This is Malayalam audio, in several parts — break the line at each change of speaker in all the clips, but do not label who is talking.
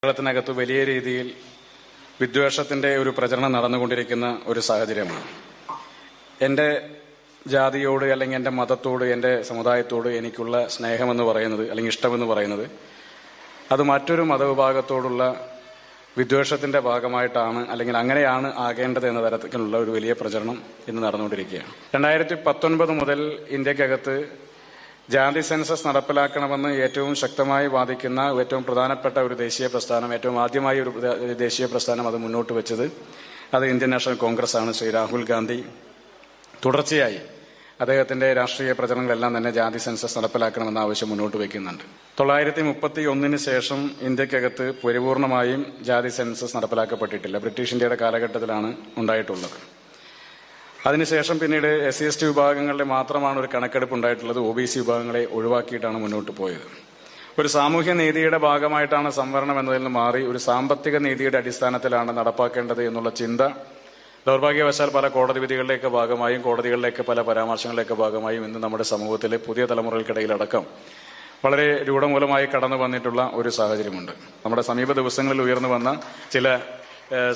കേരളത്തിനകത്ത് വലിയ രീതിയിൽ വിദ്വേഷത്തിന്റെ ഒരു പ്രചരണം നടന്നുകൊണ്ടിരിക്കുന്ന ഒരു സാഹചര്യമാണ്. എൻ്റെ ജാതിയോട് അല്ലെങ്കിൽ എൻ്റെ മതത്തോട് എൻ്റെ സമുദായത്തോട് എനിക്കുള്ള സ്നേഹമെന്ന് പറയുന്നത് അല്ലെങ്കിൽ ഇഷ്ടമെന്ന് പറയുന്നത് അത് മറ്റൊരു മതവിഭാഗത്തോടുള്ള വിദ്വേഷത്തിന്റെ ഭാഗമായിട്ടാണ് അല്ലെങ്കിൽ അങ്ങനെയാണ് ആകേണ്ടത് എന്ന തരത്തിലുള്ള ഒരു വലിയ പ്രചരണം ഇന്ന് നടന്നുകൊണ്ടിരിക്കുകയാണ്. 2019 മുതൽ ഇന്ത്യക്കകത്ത് ജാതി സെൻസസ് നടപ്പിലാക്കണമെന്ന് ഏറ്റവും ശക്തമായി വാദിക്കുന്ന ഏറ്റവും പ്രധാനപ്പെട്ട ഒരു ദേശീയ പ്രസ്ഥാനം, ഏറ്റവും ആദ്യമായി ഒരു ദേശീയ പ്രസ്ഥാനം അത് മുന്നോട്ട് വെച്ചത് അത് ഇന്ത്യൻ നാഷണൽ കോൺഗ്രസ് ആണ്. ശ്രീ രാഹുൽ ഗാന്ധി തുടർച്ചയായി അദ്ദേഹത്തിന്റെ രാഷ്ട്രീയ പ്രചരണങ്ങളെല്ലാം തന്നെ ജാതി സെൻസസ് നടപ്പിലാക്കണമെന്ന ആവശ്യം മുന്നോട്ട് വയ്ക്കുന്നുണ്ട്. 1931 ശേഷം ഇന്ത്യക്കകത്ത് പരിപൂർണമായും ജാതി സെൻസസ് നടപ്പിലാക്കപ്പെട്ടിട്ടില്ല. ബ്രിട്ടീഷ് ഇന്ത്യയുടെ കാലഘട്ടത്തിലാണ് ഉണ്ടായിട്ടുള്ളത്. അതിനുശേഷം പിന്നീട് SC/ST വിഭാഗങ്ങളുടെ മാത്രമാണ് ഒരു കണക്കെടുപ്പ് ഉണ്ടായിട്ടുള്ളത്. OBC വിഭാഗങ്ങളെ ഒഴിവാക്കിയിട്ടാണ് മുന്നോട്ട് പോയത്. ഒരു സാമൂഹ്യ നീതിയുടെ ഭാഗമായിട്ടാണ് സംവരണം എന്നതിൽ നിന്ന് മാറി ഒരു സാമ്പത്തിക നീതിയുടെ അടിസ്ഥാനത്തിലാണ് നടപ്പാക്കേണ്ടത് എന്നുള്ള ചിന്ത ദൗർഭാഗ്യവശാൽ പല കോടതി വിധികളുടെയൊക്കെ ഭാഗമായും കോടതികളിലേക്ക് പല പരാമർശങ്ങളുടെയൊക്കെ ഭാഗമായും ഇന്ന് നമ്മുടെ സമൂഹത്തിലെ പുതിയ തലമുറകൾക്കിടയിലടക്കം വളരെ രൂഢമൂലമായി കടന്നു വന്നിട്ടുള്ള ഒരു സാഹചര്യമുണ്ട്. നമ്മുടെ സമീപ ദിവസങ്ങളിൽ ഉയർന്നു വന്ന ചില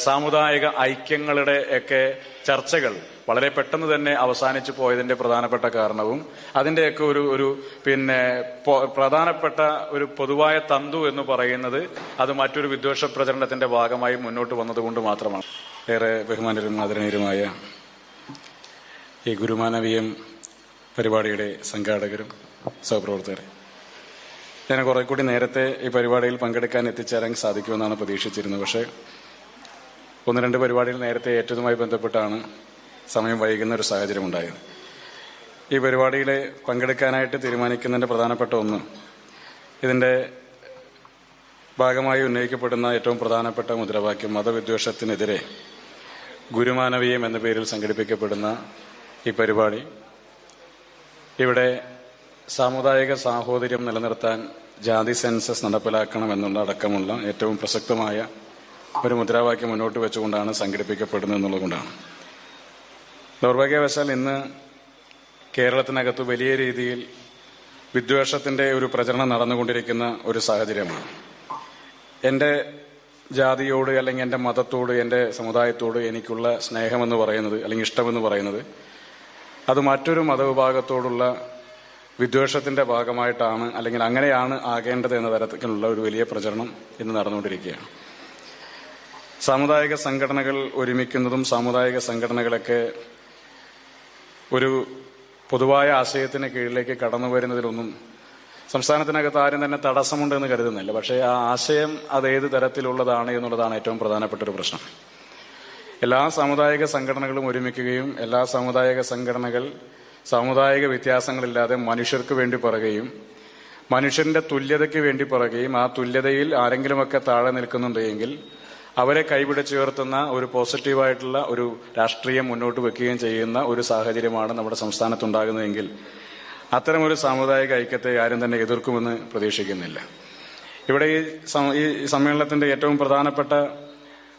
സാമുദായിക ഐക്യങ്ങളുടെ ഒക്കെ ചർച്ചകൾ വളരെ പെട്ടെന്ന് തന്നെ അവസാനിച്ചു പോയതിന്റെ പ്രധാനപ്പെട്ട കാരണവും അതിന്റെയൊക്കെ ഒരു പ്രധാനപ്പെട്ട ഒരു പൊതുവായ തന്തു എന്ന് പറയുന്നത് അത് മറ്റൊരു വിദ്വേഷ പ്രചരണത്തിന്റെ ഭാഗമായി മുന്നോട്ട് വന്നതുകൊണ്ട് മാത്രമാണ്. ഏറെ ബഹുമാനരും ആദരണീയരുമായ ഈ ഗുരുമാനവീയം പരിപാടിയുടെ സംഘാടകരും സഹപ്രവർത്തകരും, ഞാൻ കുറെ കൂടി നേരത്തെ ഈ പരിപാടിയിൽ പങ്കെടുക്കാൻ എത്തിച്ചേരാൻ സാധിക്കുമെന്നാണ് പ്രതീക്ഷിച്ചിരുന്നത്. പക്ഷേ 1-2 പരിപാടികൾ നേരത്തെ ഏറ്റതുമായി ബന്ധപ്പെട്ടാണ് സമയം വൈകുന്ന ഒരു സാഹചര്യം ഉണ്ടായത്. ഈ പരിപാടിയിൽ പങ്കെടുക്കാനായിട്ട് തീരുമാനിക്കുന്നതിന്റെ പ്രധാനപ്പെട്ട ഒന്ന്, ഇതിന്റെ ഭാഗമായി ഉന്നയിക്കപ്പെടുന്ന ഏറ്റവും പ്രധാനപ്പെട്ട മുദ്രാവാക്യം മതവിദ്വേഷത്തിനെതിരെ ഗുരുമാനവീയം എന്ന പേരിൽ സംഘടിപ്പിക്കപ്പെടുന്ന ഈ പരിപാടി ഇവിടെ സാമുദായിക സാഹോദര്യം നിലനിർത്താൻ ജാതി സെൻസസ് നടപ്പിലാക്കണം എന്നുള്ള അടക്കമുള്ള ഏറ്റവും പ്രസക്തമായ ഒരു മുദ്രാവാക്യം മുന്നോട്ട് വെച്ചുകൊണ്ടാണ് സംഘടിപ്പിക്കപ്പെടുന്നത് എന്നുള്ളതുകൊണ്ടാണ്. ദൗർഭാഗ്യവശാൽ ഇന്ന് കേരളത്തിനകത്ത് വലിയ രീതിയിൽ വിദ്വേഷത്തിന്റെ ഒരു പ്രചരണം നടന്നുകൊണ്ടിരിക്കുന്ന ഒരു സാഹചര്യമാണ്. എൻ്റെ ജാതിയോട് അല്ലെങ്കിൽ എൻ്റെ മതത്തോട് എൻ്റെ സമുദായത്തോട് എനിക്കുള്ള സ്നേഹമെന്ന് പറയുന്നത് അല്ലെങ്കിൽ ഇഷ്ടമെന്ന് പറയുന്നത് അത് മറ്റൊരു മതവിഭാഗത്തോടുള്ള വിദ്വേഷത്തിന്റെ ഭാഗമായിട്ടാണ് അല്ലെങ്കിൽ അങ്ങനെയാണ് ആകേണ്ടത് എന്ന തരത്തിലുള്ള ഒരു വലിയ പ്രചരണം ഇന്ന് നടന്നുകൊണ്ടിരിക്കുകയാണ്. സാമുദായിക സംഘടനകൾ ഒരുമിക്കുന്നതും സാമുദായിക സംഘടനകളൊക്കെ ഒരു പൊതുവായ ആശയത്തിന് കീഴിലേക്ക് കടന്നു വരുന്നതിലൊന്നും സംസ്ഥാനത്തിനകത്ത് ആരും തന്നെ തടസ്സമുണ്ടെന്ന് കരുതുന്നില്ല. പക്ഷേ ആ ആശയം അതേത് തരത്തിലുള്ളതാണ് എന്നുള്ളതാണ് ഏറ്റവും പ്രധാനപ്പെട്ട ഒരു പ്രശ്നം. എല്ലാ സാമുദായിക സംഘടനകളും ഒരുമിക്കുകയും എല്ലാ സാമുദായിക സംഘടനകൾ സാമുദായിക വ്യത്യാസങ്ങളില്ലാതെ മനുഷ്യർക്ക് വേണ്ടി പറയുകയും മനുഷ്യന്റെ തുല്യതയ്ക്ക് വേണ്ടി പറയുകയും ആ തുല്യതയിൽ ആരെങ്കിലുമൊക്കെ താഴെ നിൽക്കുന്നുണ്ടെങ്കിൽ അവരെ കൈപിടിച്ചുയർത്തുന്ന ഒരു പോസിറ്റീവായിട്ടുള്ള ഒരു രാഷ്ട്രീയം മുന്നോട്ട് വെക്കുകയും ചെയ്യുന്ന ഒരു സാഹചര്യമാണ് നമ്മുടെ സംസ്ഥാനത്തുണ്ടാകുന്നതെങ്കിൽ അത്തരമൊരു സാമുദായിക ഐക്യത്തെ ആരും തന്നെ എതിർക്കുമെന്ന് പ്രതീക്ഷിക്കുന്നില്ല. ഇവിടെ ഈ സമ്മേളനത്തിന്റെ ഏറ്റവും പ്രധാനപ്പെട്ട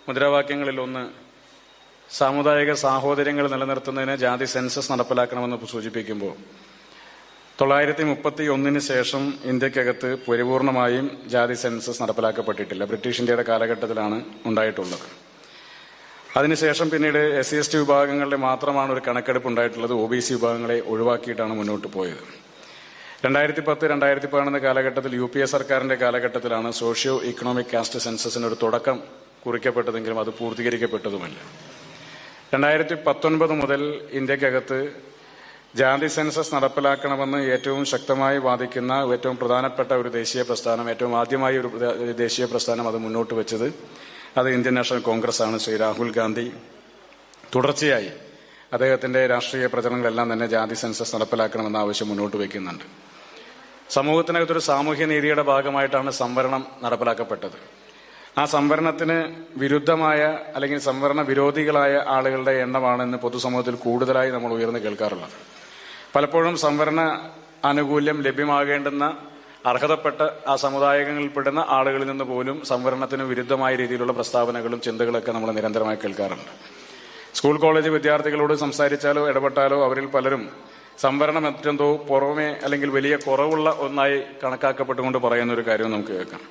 മുദ്രാവാക്യങ്ങളിൽ ഒന്ന് സാമുദായിക സാഹോദര്യങ്ങൾ നിലനിർത്തുന്നതിന് ജാതി സെൻസസ് നടപ്പിലാക്കണമെന്ന് സൂചിപ്പിക്കുമ്പോൾ 1931 ശേഷം ഇന്ത്യക്കകത്ത് പരിപൂർണമായും ജാതി സെൻസസ് നടപ്പിലാക്കപ്പെട്ടിട്ടില്ല. ബ്രിട്ടീഷ് ഇന്ത്യയുടെ കാലഘട്ടത്തിലാണ് ഉണ്ടായിട്ടുള്ളത്. അതിനുശേഷം പിന്നീട് SC/ST വിഭാഗങ്ങളുടെ മാത്രമാണ് ഒരു കണക്കെടുപ്പ് ഉണ്ടായിട്ടുള്ളത്. OBC വിഭാഗങ്ങളെ ഒഴിവാക്കിയിട്ടാണ് മുന്നോട്ട് പോയത്. 2010-2011 കാലഘട്ടത്തിൽ UPA സർക്കാരിന്റെ കാലഘട്ടത്തിലാണ് സോഷ്യോ ഇക്കണോമിക് കാസ്റ്റ് സെൻസസിന് ഒരു തുടക്കം കുറിക്കപ്പെട്ടതെങ്കിലും അത് പൂർത്തീകരിക്കപ്പെട്ടതുമല്ല. 2019 മുതൽ ഇന്ത്യക്കകത്ത് ജാതി സെൻസസ് നടപ്പിലാക്കണമെന്ന് ഏറ്റവും ശക്തമായി വാദിക്കുന്ന ഏറ്റവും പ്രധാനപ്പെട്ട ഒരു ദേശീയ പ്രസ്ഥാനം, ഏറ്റവും ആദ്യമായി ഒരു ദേശീയ പ്രസ്ഥാനം അത് മുന്നോട്ട് വെച്ചത് അത് ഇന്ത്യൻ നാഷണൽ കോൺഗ്രസ് ആണ്. ശ്രീ രാഹുൽ ഗാന്ധി തുടർച്ചയായി അദ്ദേഹത്തിന്റെ രാഷ്ട്രീയ പ്രചരണങ്ങളെല്ലാം തന്നെ ജാതി സെൻസസ് നടപ്പിലാക്കണമെന്ന ആവശ്യം മുന്നോട്ട് വയ്ക്കുന്നുണ്ട്. സമൂഹത്തിനകത്തൊരു സാമൂഹ്യ നീതിയുടെ ഭാഗമായിട്ടാണ് സംവരണം നടപ്പിലാക്കപ്പെട്ടത്. ആ സംവരണത്തിന് വിരുദ്ധമായ അല്ലെങ്കിൽ സംവരണ വിരോധികളായ ആളുകളുടെ എണ്ണമാണ് ഇന്ന് പൊതുസമൂഹത്തിൽ കൂടുതലായി നമ്മൾ ഉയർന്നു കേൾക്കാറുള്ളത്. പലപ്പോഴും സംവരണ ആനുകൂല്യം ലഭ്യമാകേണ്ടുന്ന അർഹതപ്പെട്ട ആ സമുദായങ്ങളിൽപ്പെടുന്ന ആളുകളിൽ നിന്ന് പോലും സംവരണത്തിന് വിരുദ്ധമായ രീതിയിലുള്ള പ്രസ്താവനകളും ചിന്തകളൊക്കെ നമ്മൾ നിരന്തരമായി കേൾക്കാറുണ്ട്. സ്കൂൾ കോളേജ് വിദ്യാർത്ഥികളോട് സംസാരിച്ചാലോ ഇടപെട്ടാലോ അവരിൽ പലരും സംവരണം എന്തോ പുറമെ അല്ലെങ്കിൽ വലിയ കുറവുള്ള ഒന്നായി കണക്കാക്കപ്പെട്ടുകൊണ്ട് പറയുന്ന ഒരു കാര്യം നമുക്ക് കേൾക്കാം.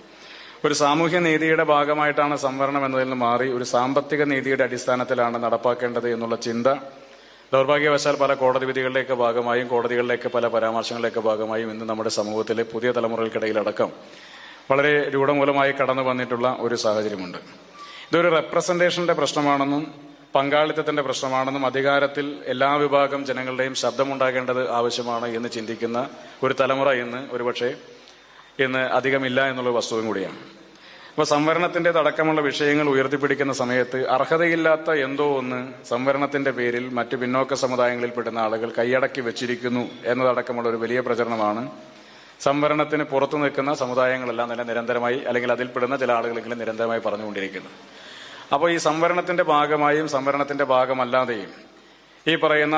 ഒരു സാമൂഹ്യ നീതിയുടെ ഭാഗമായിട്ടാണ് സംവരണം എന്നതിൽ നിന്ന് മാറി ഒരു സാമ്പത്തിക നീതിയുടെ അടിസ്ഥാനത്തിലാണ് നടപ്പാക്കേണ്ടത് എന്നുള്ള ചിന്ത ദൗർഭാഗ്യവശാൽ പല കോടതി വിധികളുടെയൊക്കെ ഭാഗമായും കോടതികളിലേക്ക് പല പരാമർശങ്ങളുടെയൊക്കെ ഭാഗമായും ഇന്ന് നമ്മുടെ സമൂഹത്തിലെ പുതിയ തലമുറകൾക്കിടയിലടക്കം വളരെ രൂഢമൂലമായി കടന്നു വന്നിട്ടുള്ള ഒരു സാഹചര്യമുണ്ട്. ഇതൊരു റെപ്രസെന്റേഷന്റെ പ്രശ്നമാണെന്നും പങ്കാളിത്തത്തിന്റെ പ്രശ്നമാണെന്നും അധികാരത്തിൽ എല്ലാ വിഭാഗം ജനങ്ങളുടെയും ശബ്ദമുണ്ടാകേണ്ടത് ആവശ്യമാണ് എന്ന് ചിന്തിക്കുന്ന ഒരു തലമുറ ഒരുപക്ഷെ ഇന്ന് അധികമില്ല എന്നുള്ള വസ്തുവും കൂടിയാണ്. അപ്പൊ സംവരണത്തിന്റെ അടക്കമുള്ള വിഷയങ്ങൾ ഉയർത്തിപ്പിടിക്കുന്ന സമയത്ത് അർഹതയില്ലാത്ത എന്തോ ഒന്ന് സംവരണത്തിന്റെ പേരിൽ മറ്റു പിന്നോക്ക സമുദായങ്ങളിൽപ്പെടുന്ന ആളുകൾ കൈയടക്കി വെച്ചിരിക്കുന്നു എന്നതടക്കമുള്ള ഒരു വലിയ പ്രചരണമാണ് സംവരണത്തിന് പുറത്തു നിൽക്കുന്ന സമുദായങ്ങളെല്ലാം തന്നെ നിരന്തരമായി, അല്ലെങ്കിൽ അതിൽപ്പെടുന്ന ചില ആളുകളെങ്കിലും നിരന്തരമായി പറഞ്ഞുകൊണ്ടിരിക്കുന്നത്. അപ്പോൾ ഈ സംവരണത്തിന്റെ ഭാഗമായും സംവരണത്തിന്റെ ഭാഗമല്ലാതെയും ഈ പറയുന്ന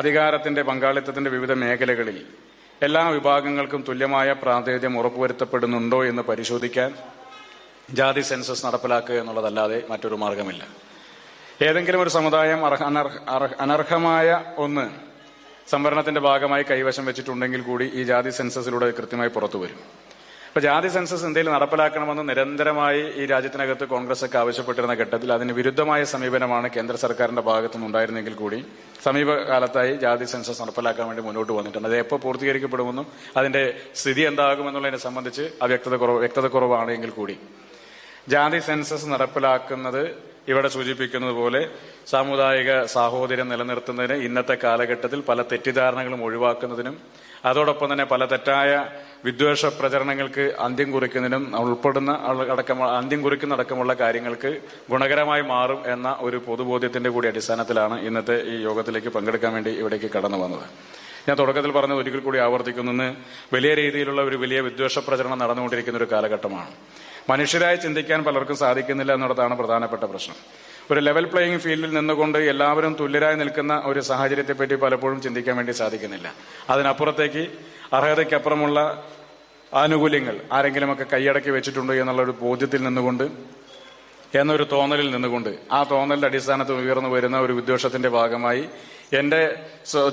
അധികാരത്തിന്റെ പങ്കാളിത്തത്തിന്റെ വിവിധ മേഖലകളിൽ എല്ലാ വിഭാഗങ്ങൾക്കും തുല്യമായ പ്രാതിനിധ്യം ഉറപ്പുവരുത്തപ്പെടുന്നുണ്ടോ എന്ന് പരിശോധിക്കാൻ ജാതി സെൻസസ് നടപ്പിലാക്കുക എന്നുള്ളതല്ലാതെ മറ്റൊരു മാർഗമില്ല. ഏതെങ്കിലും ഒരു സമുദായം അനർഹമായ ഒന്ന് സംവരണത്തിന്റെ ഭാഗമായി കൈവശം വെച്ചിട്ടുണ്ടെങ്കിൽ കൂടി ഈ ജാതി സെൻസസിലൂടെ കൃത്യമായി പുറത്തു വരും. അപ്പൊ ജാതി സെൻസസ് എന്തെങ്കിലും നടപ്പിലാക്കണമെന്ന് നിരന്തരമായി ഈ രാജ്യത്തിനകത്ത് കോൺഗ്രസ് ഒക്കെ ആവശ്യപ്പെട്ടിരുന്ന ഘട്ടത്തിൽ അതിന് വിരുദ്ധമായ സമീപനമാണ് കേന്ദ്ര സർക്കാരിന്റെ ഭാഗത്തുനിന്നുണ്ടായിരുന്നെങ്കിൽ കൂടി സമീപകാലത്തായി ജാതി സെൻസസ് നടപ്പിലാക്കാൻ വേണ്ടി മുന്നോട്ട് വന്നിട്ടുണ്ട്. അത് എപ്പോൾ പൂർത്തീകരിക്കപ്പെടുമെന്നും അതിന്റെ സ്ഥിതി എന്താകുമെന്നുള്ളതിനെ സംബന്ധിച്ച് വ്യക്തതക്കുറവാണ് എങ്കിൽ കൂടി ജാതി സെൻസസ് നടപ്പിലാക്കുന്നത് ഇവിടെ സൂചിപ്പിക്കുന്നത് പോലെ സാമുദായിക സാഹോദര്യം നിലനിർത്തുന്നതിന് ഇന്നത്തെ കാലഘട്ടത്തിൽ പല തെറ്റിദ്ധാരണകളും ഒഴിവാക്കുന്നതിനും അതോടൊപ്പം തന്നെ പല തെറ്റായ വിദ്വേഷ പ്രചരണങ്ങൾക്ക് അന്ത്യം കുറിക്കുന്നതിനും അന്ത്യം കുറിക്കുന്നടക്കമുള്ള കാര്യങ്ങൾക്ക് ഗുണകരമായി മാറും എന്ന ഒരു പൊതുബോധ്യത്തിന്റെ കൂടി അടിസ്ഥാനത്തിലാണ് ഇന്നത്തെ ഈ യോഗത്തിലേക്ക് പങ്കെടുക്കാൻ വേണ്ടി ഇവിടേക്ക് കടന്നു വന്നത്. ഞാൻ തുടക്കത്തിൽ പറഞ്ഞത് ഒരിക്കൽ കൂടി ആവർത്തിക്കുന്നു. വലിയ രീതിയിലുള്ള ഒരു വലിയ വിദ്വേഷ പ്രചരണം നടന്നുകൊണ്ടിരിക്കുന്ന ഒരു കാലഘട്ടമാണ്. മനുഷ്യരായി ചിന്തിക്കാൻ പലർക്കും സാധിക്കുന്നില്ല എന്നുള്ളതാണ് പ്രധാനപ്പെട്ട പ്രശ്നം. ഒരു ലെവൽ പ്ലേയിങ് ഫീൽഡിൽ നിന്നുകൊണ്ട് എല്ലാവരും തുല്യരായി നിൽക്കുന്ന ഒരു സാഹചര്യത്തെപ്പറ്റി പലപ്പോഴും ചിന്തിക്കാൻ വേണ്ടി സാധിക്കുന്നില്ല. അതിനപ്പുറത്തേക്ക് അർഹതയ്ക്കപ്പുറമുള്ള ആനുകൂല്യങ്ങൾ ആരെങ്കിലുമൊക്കെ കൈയടക്കി വെച്ചിട്ടുണ്ടോ എന്നുള്ളൊരു ബോധ്യത്തിൽ നിന്നുകൊണ്ട് എന്നൊരു തോന്നലിൽ നിന്നുകൊണ്ട് ആ തോന്നലിന്റെ അടിസ്ഥാനത്തിൽ ഉയർന്നു വരുന്ന ഒരു വിദ്വേഷത്തിന്റെ ഭാഗമായി എന്റെ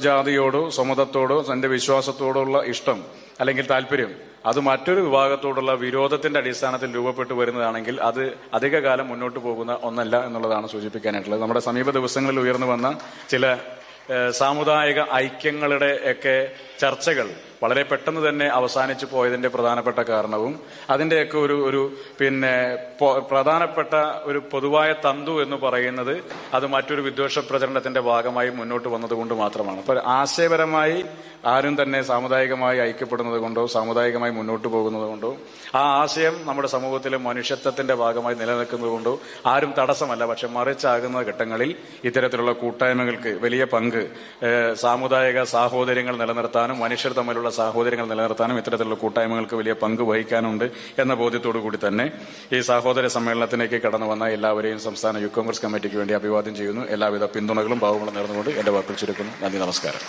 ജാതിയോടോ സ്വമതത്തോടോ എന്റെ വിശ്വാസത്തോടുള്ള ഇഷ്ടം അല്ലെങ്കിൽ താല്പര്യം അത് മറ്റൊരു വിഭാഗത്തോടുള്ള വിരോധത്തിന്റെ അടിസ്ഥാനത്തിൽ രൂപപ്പെട്ടു വരുന്നതാണെങ്കിൽ അത് അധികകാലം മുന്നോട്ട് പോകുന്ന ഒന്നല്ല എന്നുള്ളതാണ് സൂചിപ്പിക്കാനായിട്ടുള്ളത്. നമ്മുടെ സമീപ ദിവസങ്ങളിൽ ഉയർന്നു വന്ന ചില സാമുദായിക ഐക്യങ്ങളുടെ ഒക്കെ ചർച്ചകൾ വളരെ പെട്ടെന്ന് തന്നെ അവസാനിച്ചു പോയതിന്റെ പ്രധാനപ്പെട്ട കാരണവും അതിന്റെയൊക്കെ ഒരു പ്രധാനപ്പെട്ട ഒരു പൊതുവായ തന്തു എന്ന് പറയുന്നത് അത് മറ്റൊരു വിദ്വേഷ പ്രചരണത്തിന്റെ ഭാഗമായി മുന്നോട്ട് വന്നതുകൊണ്ട് മാത്രമാണ്. അപ്പൊ ആശയപരമായി ആരും തന്നെ സാമുദായികമായി ഐക്യപ്പെടുന്നത് കൊണ്ടോ സാമുദായികമായി മുന്നോട്ട് പോകുന്നത് കൊണ്ടോ ആ ആശയം നമ്മുടെ സമൂഹത്തിലെ മനുഷ്യത്വത്തിന്റെ ഭാഗമായി നിലനിൽക്കുന്നത് കൊണ്ടോ ആരും തടസ്സമല്ല. പക്ഷെ മറിച്ചാകുന്ന ഘട്ടങ്ങളിൽ ഇത്തരത്തിലുള്ള കൂട്ടായ്മകൾക്ക് വലിയ പങ്ക് സാമുദായിക സാഹോദര്യങ്ങൾ നിലനിർത്താനും മനുഷ്യർ തമ്മിലുള്ള സാഹോദര്യങ്ങൾ നിലനിർത്താനും ഇത്തരത്തിലുള്ള കൂട്ടായ്മകൾക്ക് വലിയ പങ്ക് വഹിക്കാനുണ്ട് എന്ന ബോധ്യത്തോടു കൂടി തന്നെ ഈ സഹോദര സമ്മേളനത്തിലേക്ക് കടന്നു വന്ന എല്ലാവരെയും സംസ്ഥാന യൂത്ത് കോൺഗ്രസ് കമ്മിറ്റിക്ക് വേണ്ടി അഭിവാദ്യം ചെയ്യുന്നു. എല്ലാവിധ പിന്തുണകളും ഭാവങ്ങളും നേർന്നുകൊണ്ട് എന്റെ വാക്കുകൾ ചുരുക്കുന്നു. നന്ദി, നമസ്കാരം.